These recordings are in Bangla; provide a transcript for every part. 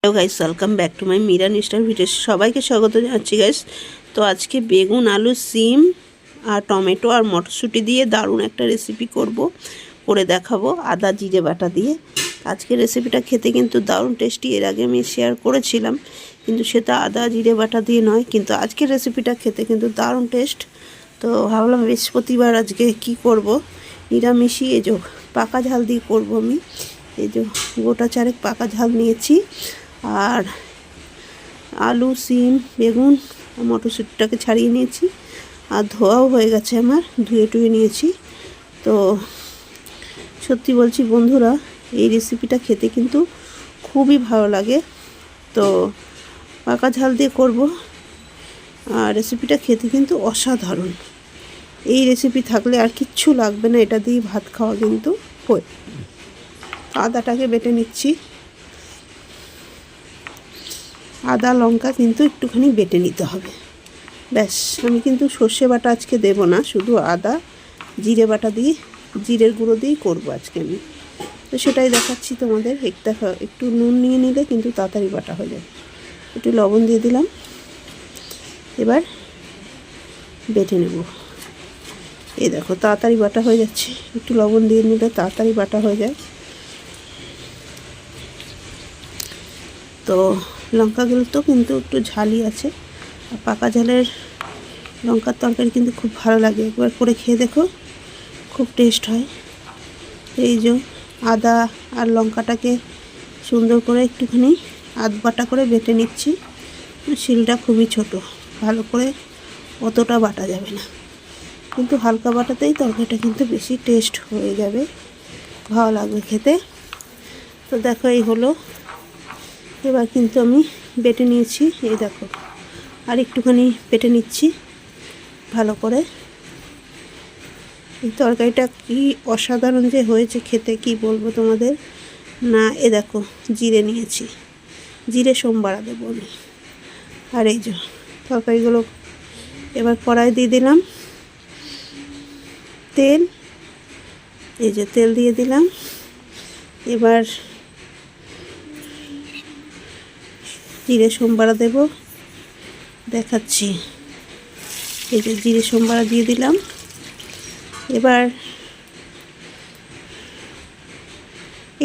Hello guys, welcome back to my Miran star videos. সবাইকে স্বাগত জানাচ্ছি গাইস। তো আজকে বেগুন, আলু, সিম আর টমেটো আর মটরশুঁটি দিয়ে দারুণ একটা রেসিপি করে দেখাবো আদা জিরে বাটা দিয়ে। আজকের রেসিপিটা খেতে কিন্তু দারুণ টেস্টি। এর আগে আমি শেয়ার করেছিলাম, কিন্তু সেটা আদা জিরে বাটা দিয়ে নয়, কিন্তু আজকের রেসিপিটা খেতে কিন্তু দারুণ টেস্ট। তো ভাবলাম বৃহস্পতিবার আজকে কি করব, নিরামিষই এই যে পাকা ঝাল দিয়ে করব আমি। এই যে গোটা চারেক পাকা ঝাল নিয়েছি, আর আলু, সিম, বেগুন, মটরশুঁটিটাকে ছাড়িয়ে নিয়েছি, আর ধোয়াও হয়ে গেছে আমার, ধুয়ে টুয়ে নিয়েছি। তো সত্যি বলছি বন্ধুরা, এই রেসিপিটা খেতে কিন্তু খুবই ভালো লাগে। তো পাকা ঝাল দিয়ে করব, আর রেসিপিটা খেতে কিন্তু অসাধারণ। এই রেসিপি থাকলে আর কিচ্ছু লাগবে না, এটা দিয়ে ভাত খাওয়া কিন্তু হয়। আদাটাকে বেটে নিচ্ছি, আদা লঙ্কা কিন্তু একটুখানি বেটে নিতে হবে, ব্যাস। আমি কিন্তু সর্ষে বাটা আজকে দেব না, শুধু আদা জিরে বাটা দিয়ে, জিরের গুঁড়ো দিয়েই করবো আজকে আমি। তো সেটাই দেখাচ্ছি তোমাদের। একটু নুন নিয়ে নিলে কিন্তু তাড়াতাড়ি বাটা হয়ে যাবে। একটু লবণ দিয়ে দিলাম, এবার বেটে নেব। এই দেখো তাড়াতাড়ি বাটা হয়ে যাচ্ছে, একটু লবণ দিয়ে নিলে তাড়াতাড়ি বাটা হয়ে যায়। তো লঙ্কাগুলো তো কিন্তু একটু ঝালই আছে, আর পাকা ঝালের লঙ্কার তরকারি কিন্তু খুব ভালো লাগে, একবার করে খেয়ে দেখো, খুব টেস্ট হয়। এই যে আদা আর লঙ্কাটাকে সুন্দর করে একটুখানি বাটা করে বেটে নিচ্ছি। শিলটা খুবই ছোট, ভালো করে অতটা বাটা যাবে না, কিন্তু হালকা বাটাতেই তরকারিটা কিন্তু বেশি টেস্ট হয়ে যাবে, ভালো লাগবে খেতে। তো দেখো এই হলো, এবার কিন্তু আমি বেটে নিয়েছি। এই দেখো আর একটুখানি বেটে নিচ্ছি ভালো করে। এই তরকারিটা কি অসাধারণ যে হয়েছে খেতে, কি বলবো তোমাদের। না এ দেখো জিরে নিয়েছি, জিরে সোমবারা দেবো আমি। আর এই যে তরকারিগুলো এবার কড়াই দিয়ে দিলাম তেল, এই যে তেল দিয়ে দিলাম। এবার জিরে সোমবারা দেব, দেখাচ্ছি। এই যে জিরে সোমবারা দিয়ে দিলাম। এবার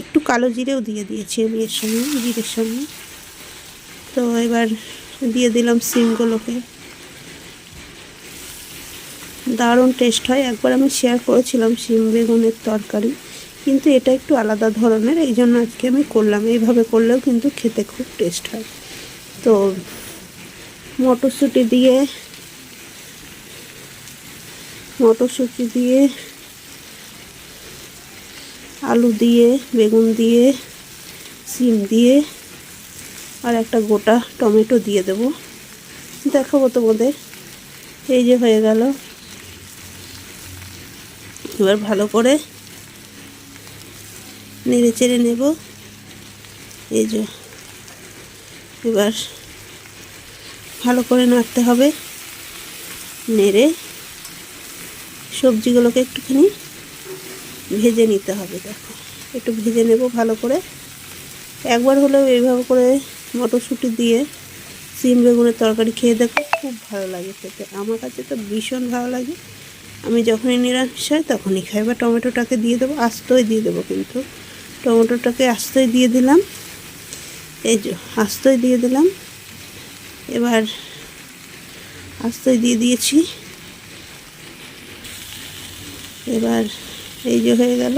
একটু কালো জিরেও দিয়ে দিয়েছি আমি এর সঙ্গে, জিরের সঙ্গে। তো এবার দিয়ে দিলাম সিমগুলোকে, দারুণ টেস্ট হয়। একবার আমি শেয়ার করেছিলাম সিম বেগুনের তরকারি, কিন্তু এটা একটু আলাদা ধরনের, এই জন্য আজকে আমি করলাম। এইভাবে করলেও কিন্তু খেতে খুব টেস্ট হয়। তো মটরশুঁটি দিয়ে আলু দিয়ে, বেগুন দিয়ে, সিম দিয়ে, আর একটা গোটা টমেটো দিয়ে দেবো, দেখাবো তোমাদের। এই যে হয়ে গেল, এবার ভালো করে নেড়ে চেড়ে নেব। এই যে এবার ভালো করে নাড়তে হবে, নেড়ে সবজিগুলোকে একটুখানি ভেজে নিতে হবে। দেখো একটু ভেজে নেব ভালো করে। একবার হলেও এইভাবে করে মটরশুঁটি দিয়ে সিম বেগুনের তরকারি খেয়ে দেখো, খুব ভালো লাগে খেতে। আমার কাছে তো ভীষণ ভালো লাগে, আমি যখনই নিরামিষ হয় তখনই খাই। এবার টমেটোটাকে দিয়ে দেবো, আস্তই দিয়ে দেবো, কিন্তু টমেটোটাকে আস্তই দিয়ে দিলাম। এই যে আস্তই দিয়ে দিলাম, এবার আস্তই দিয়ে দিয়েছি। এবার এই যে হয়ে গেল,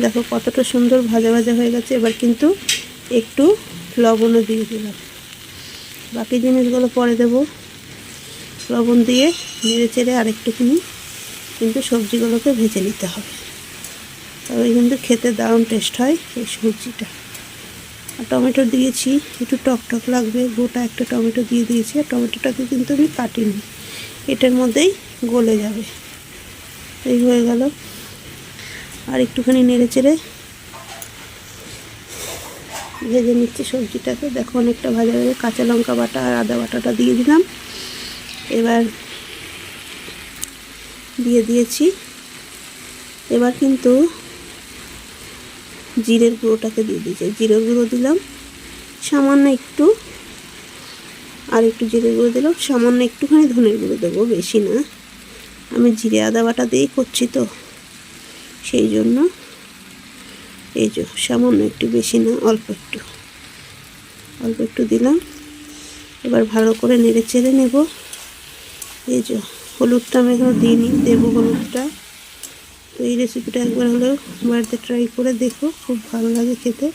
দেখো কতটা সুন্দর ভাজা ভাজা হয়ে গেছে। এবার কিন্তু একটু লবণও দিয়ে দিলাম, বাকি জিনিসগুলো পরে দেব। লবণ দিয়ে নেড়ে চেড়ে আরেকটুখানি কিন্তু সবজিগুলোকে ভেজে নিতে হবে, তবে কিন্তু খেতে দারুণ টেস্ট হয় এই সবজিটা। আর টমেটো দিয়েছি, একটু টক লাগবে, গোটা একটা টমেটো দিয়ে দিয়েছি। আর টমেটোটাকে কিন্তু আমি কাটিনি, এটার মধ্যেই গলে যাবে। এই হয়ে গেল, আর একটুখানি নেড়ে চেড়ে ভেজে নিচ্ছি সবজিটাকে। দেখো অনেকটা ভাজা হয়ে, কাঁচা লঙ্কা বাটা আর আদা বাটাটা দিয়ে দিলাম। এবার দিয়ে দিয়েছি, এবার কিন্তু জিরের গুঁড়োটাকে দিয়ে দিয়েছি, জিরের গুঁড়ো দিলাম, সামান্য একটু আর একটু জিরে গুঁড়ো দিলাম, সামান্য একটুখানি ধনের গুঁড়ো দেবো, বেশি না। আমি জিরে আদা বাটা দিয়েই করছি তো সেই জন্য এই যে সামান্য একটু, বেশি না, অল্প একটু দিলাম। এবার ভালো করে নেড়ে চেড়ে নেব। এই যে হলুদটা আমি এখনো দিইনি, দেবো হলুদটা। তো এই রেসিপিটা একবার হলেও বাড়িতে ট্রাই করে দেখো, খুব ভালো লাগে খেতে।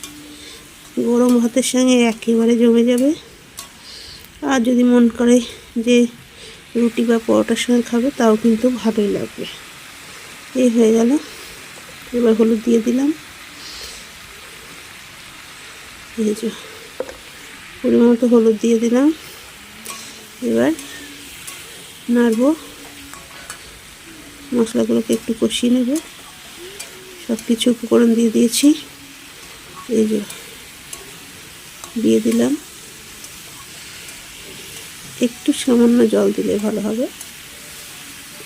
গরম ভাতের সঙ্গে একেবারে জমে যাবে। আর যদি মন করে যে রুটি বা পরোটার সঙ্গে খাবে তাও কিন্তু ভালোই লাগবে। এই হয়ে গেল। এবার হলুদ দিয়ে দিলাম, এই যে পরিমাণ মতো হলুদ দিয়ে দিলাম। এবার নাড়বো, মশলাগুলোকে একটু কষিয়ে নেব। সব কিছু উপকরণ দিয়ে দিয়েছি, এই যে দিয়ে দিলাম। একটু সামান্য জল দিলে ভালো হবে।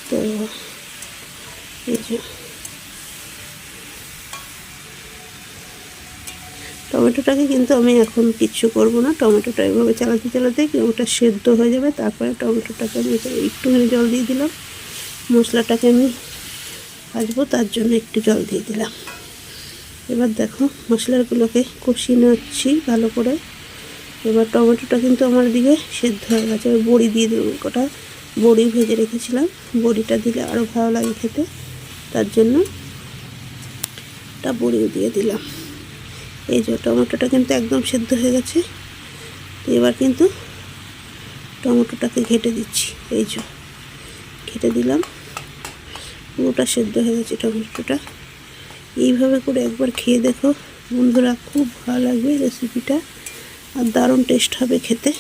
তো এই যে টমেটোটাকে কিন্তু আমি এখন কিচ্ছু করব না, টমেটোটা এভাবে চালাতে ওটা সেদ্ধ হয়ে যাবে। তারপরে টমেটোটাকে আমি একটুখানি জল দিয়ে দিলাম। মশলাটাকে আমি ভাজবো, তার জন্য একটু জল দিয়ে দিলাম। এবার দেখো মশলাগুলোকে কষিয়ে নিচ্ছি ভালো করে। এবার টমেটোটা কিন্তু আমার দিকে সেদ্ধ হয়ে গেছে। এবার বড়ি দিয়ে দেবো, কটা বড়ি ভেজে রেখেছিলাম। বড়িটা দিলে আরও ভালো লাগে খেতে, তার জন্য একটা বড়িও দিয়ে দিলাম। এই যে টমেটোটা কিন্তু একদম সেদ্ধ হয়ে গেছে। তো এবার কিন্তু টমেটোটাকে ঘেটে দিচ্ছি, এই যে ঘেটে দিলাম। পুরোটা সেদ্ধ হয়ে গেছে টমেটোটা। এইভাবে করে একবার খেয়ে দেখো বন্ধুরা, খুব ভালো লাগবে রেসিপিটা, আর দারুণ টেস্ট হবে খেতে।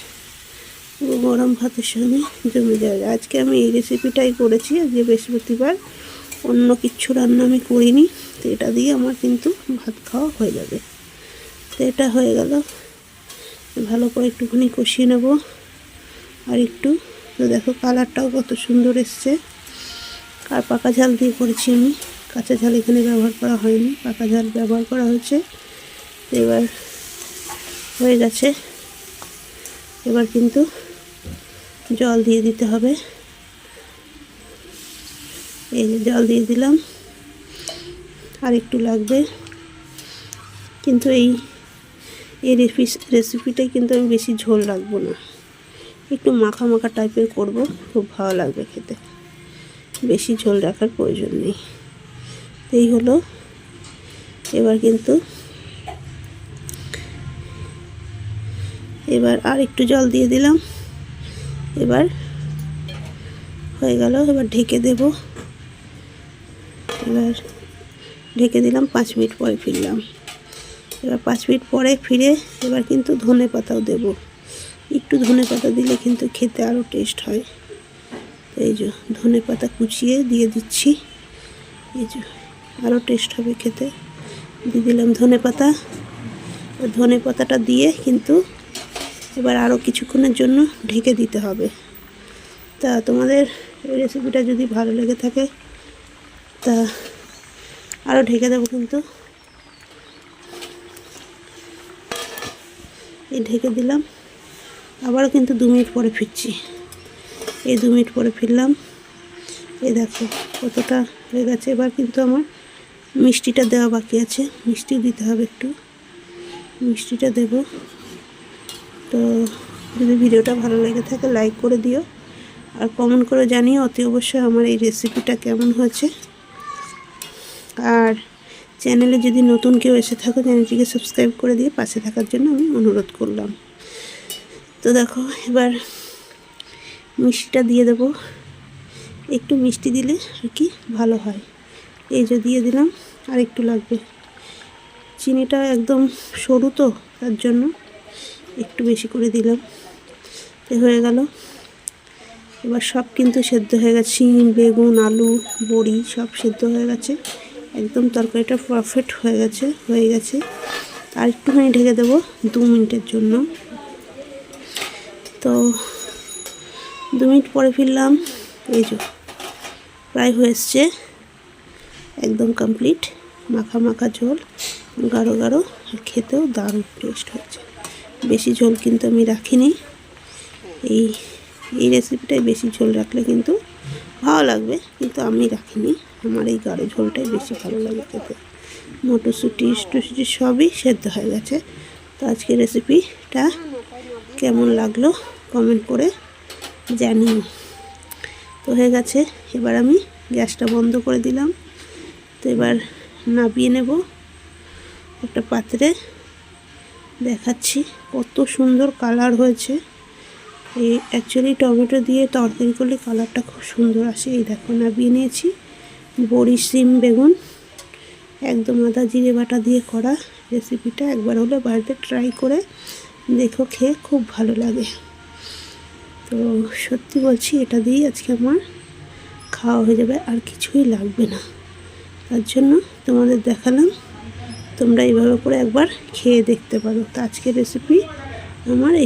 পুরো গরম ভাতের সঙ্গে জমে যাবে। আজকে আমি এই রেসিপিটাই করেছি, আজকে বৃহস্পতিবার, অন্য কিচ্ছু রান্না আমি করিনি। তো এটা দিয়ে আমার কিন্তু ভাত খাওয়া হয়ে যাবে। তো এটা হয়ে গেল। ভালো করে একটুখানি কষিয়ে নেব আর একটু। তো দেখো কালারটাও কত সুন্দর এসছে। আর পাকা ঝাল দিয়ে করেছি আমি, কাঁচা ঝাল এখানে ব্যবহার করা হয়নি, পাকা ঝাল ব্যবহার করা হয়েছে। এবার হয়ে গেছে। এবার কিন্তু জল দিয়ে দিতে হবে। এই যে জল দিয়ে দিলাম, আর একটু লাগবে। কিন্তু এই রেসিপিটাই কিন্তু আমি বেশি ঝোল রাখবো না, একটু মাখা মাখা টাইপের করব, খুব ভালো লাগবে খেতে। বেশি ঝোল রাখার প্রয়োজন নেই। এই হলো। এবার কিন্তু আর একটু জল দিয়ে দিলাম। এবার হয়ে গেল। এবার ঢেকে দেব। এবার ঢেকে দিলাম, 5 মিনিট পরে ফিরলাম। এবার 5 মিনিট পরে ফিরে এবার কিন্তু ধনে পাতাও দেব। একটু ধনে পাতা দিলে কিন্তু খেতে আরও টেস্ট হয়। এই যে ধনে পাতা কুচিয়ে দিয়ে দিচ্ছি, এই যে আরও টেস্ট হবে খেতে। দিয়ে দিলাম ধনে পাতা। ধনে পাতাটা দিয়ে কিন্তু এবার আরও কিছুক্ষণের জন্য ঢেকে দিতে হবে। তা তোমাদের এই রেসিপিটা যদি ভালো লেগে থাকে তা আরও ঢেকে দেবো। কিন্তু এই ঢেকে দিলাম, আবারও কিন্তু 2 মিনিট পরে ফিরছি। এই 2 মিনিট পরে ফিরলাম। এই দেখো কতটা হয়ে গেছে। এবার কিন্তু আমার মিষ্টিটা দেওয়া বাকি আছে, মিষ্টিও দিতে হবে, একটু মিষ্টিটা দেব। তো যদি ভিডিওটা ভালো লেগে থাকে লাইক করে দিও, আর কমেন্ট করে জানিও অতি অবশ্যই আমার এই রেসিপিটা কেমন হয়েছে। আর চ্যানেলে যদি নতুন কেউ এসে থাকো চ্যানেলটিকে সাবস্ক্রাইব করে দিয়ে পাশে থাকার জন্য আমি অনুরোধ করলাম। তো দেখো এবার মিষ্টিটা দিয়ে দেবো, একটু মিষ্টি দিলে আর কি ভালো হয়। এই যে দিয়ে দিলাম, আর একটু লাগবে। চিনিটা একদম সরু তো, তার জন্য একটু বেশি করে দিলাম। এ হয়ে গেল। এবার সব কিন্তু সেদ্ধ হয়ে গেছে, শিম, বেগুন, আলু, বড়ি সব সেদ্ধ হয়ে গেছে। একদম তরকারিটা পারফেক্ট হয়ে গেছে। আর একটুখানি ঢেকে দেবো 2 মিনিটের জন্য। তো 2 মিনিট পরে ফিরলাম। এই যে প্রায় হয়ে এসছে, একদম কমপ্লিট। মাখা মাখা ঝোল, গাঢ় গাঢ়, আর খেতেও দারুণ টেস্ট হয়েছে। বেশি ঝোল কিন্তু আমি রাখিনি। এই এই রেসিপিটাই বেশি ঝোল রাখলে কিন্তু ভালো লাগবে, কিন্তু আমি রাখিনি। আমার এই গাঢ় ঝোলটাই বেশি ভালো লাগে খেতে। মটরশুঁটি টুসুটি সবই সেদ্ধ হয়ে গেছে। তো আজকে রেসিপিটা কেমন লাগলো কমেন্ট করে জানিও। তো হয়ে গেছে, এবার আমি গ্যাসটা বন্ধ করে দিলাম। তো এবার নামিয়ে নেব একটা পাত্রে। দেখাচ্ছি কত সুন্দর কালার হয়েছে। এই অ্যাকচুয়ালি টমেটো দিয়ে তরকারি করলে কালারটা খুব সুন্দর আসে। এই দেখো নামিয়ে নিয়েছি। বড়ি, শিম, বেগুন, একদম আদা জিরে বাটা দিয়ে করা রেসিপিটা একবার হলে বাড়িতে ট্রাই করে দেখো, খেয়ে খুব ভালো লাগে। তো সত্যি বলছি, এটা দিয়েই আজকে আমার খাওয়া হয়ে যাবে, আর কিছুই লাগবে না। তার জন্য তোমাদের দেখালাম, তোমরা এইভাবে করে একবার খেয়ে দেখতে পারো। তো আজকের রেসিপি আমার এই